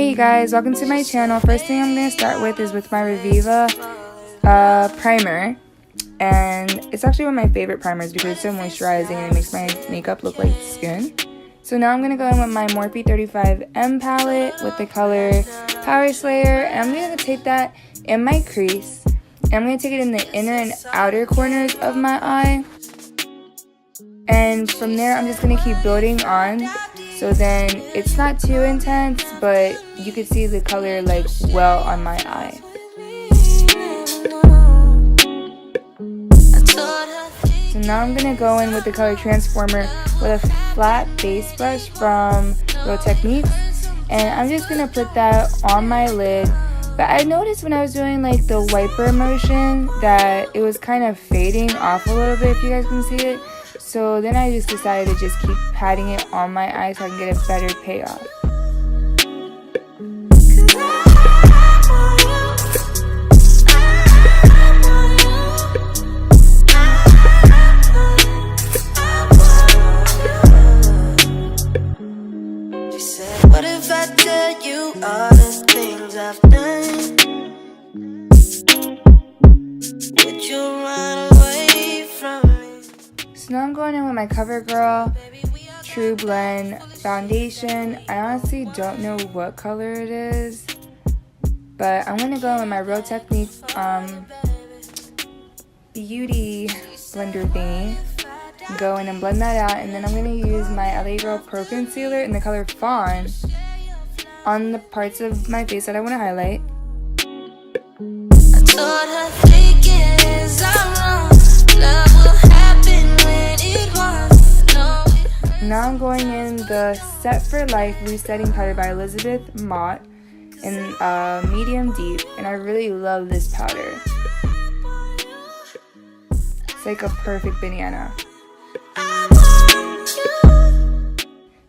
Hey you guys, welcome to my channel. First thing I'm going to start with is with my Reviva primer. And it's actually one of my favorite primers because it's so moisturizing and it makes my makeup look like skin. So now I'm going to go in with my Morphe 35M palette with the color Power Slayer. And I'm going to take that in my crease. And I'm going to take it in the inner and outer corners of my eye. And from there, I'm just going to keep building on. So then it's not too intense, but you can see the color like well on my eye. So now I'm going to go in with the color Transformer with a flat base brush from Real Techniques. And I'm just going to put that on my lid. But I noticed when I was doing like the wiper motion that it was kind of fading off a little bit, if you guys can see it. So then I just decided to just keep patting it on my eye so I can get a better payoff. What if I tell you all the things I've done? Would you run away from me? So now I'm going in with my CoverGirl True Blend foundation. I honestly don't know what color it is, but I'm going to go in with my Real Techniques beauty blender thingy. Go in and blend that out, and then I'm going to use my LA Girl Pro Concealer in the color Fawn on the parts of my face that I want to highlight. I told her things are wrong. Love will happen when it wants. Now I'm going in the Set for Life Resetting Powder by Elizabeth Mott in medium deep, and I really love this powder. It's like a perfect banana.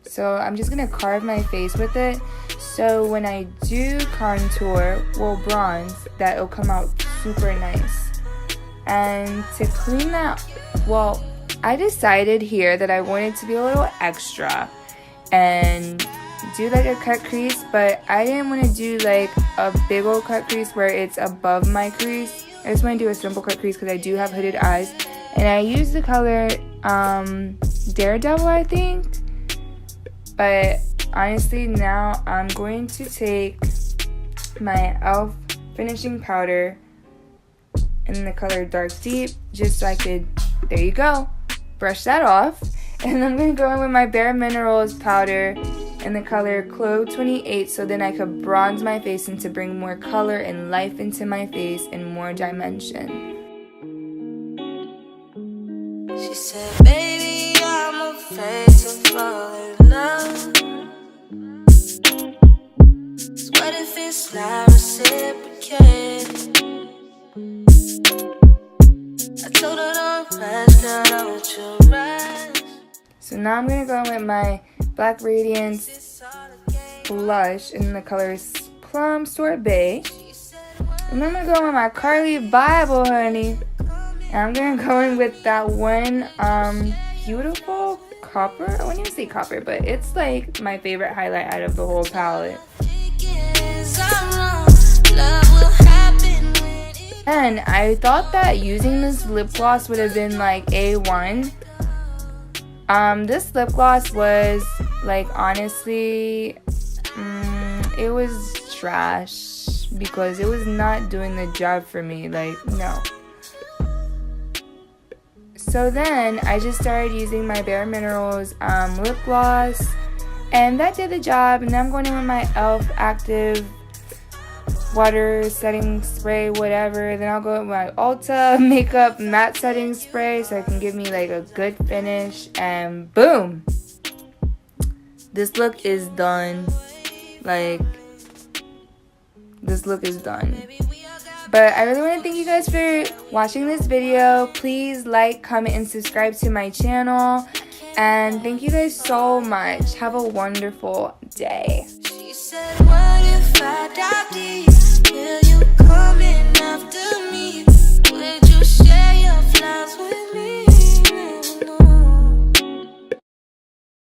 So I'm just going to carve my face with it, so when I do contour, well bronze, that it'll come out super nice. And to clean that, well, I decided here that I wanted to be a little extra and do like a cut crease, but I didn't want to do like a big old cut crease where it's above my crease. I just want to do a simple cut crease because I do have hooded eyes. And I use the color Daredevil, I think. But honestly, now I'm going to take my e.l.f. finishing powder in the color Dark Deep, just so I could, there you go, brush that off. And I'm going to go in with my Bare Minerals powder in the color Clo 28, so then I could bronze my face and to bring more color and life into my face and more dimension. She said, baby, I'm afraid to fall in love. So what if it's not reciprocated? I told her don't rush, girl, I want you rush. So now I'm going to go in with my Black Radiance blush in the colors Plum Sorbet. And I'm going to go in with my Carly Bible, honey. And I'm going to go in with that one beautiful copper. I wouldn't even say copper, but it's like my favorite highlight out of the whole palette. And I thought that using this lip gloss would have been like A1. This lip gloss was like, honestly, it was trash because it was not doing the job for me. Like, no. So then I just started using my Bare Minerals lip gloss, and that did the job. And then I'm going in with my e.l.f. Active Water Setting Spray, whatever. Then I'll go with my Ulta Makeup Matte Setting Spray so it can give me like a good finish. And boom! This look is done. Like, this look is done. But I really want to thank you guys for watching this video. Please like, comment, and subscribe to my channel. And thank you guys so much. Have a wonderful day. She said,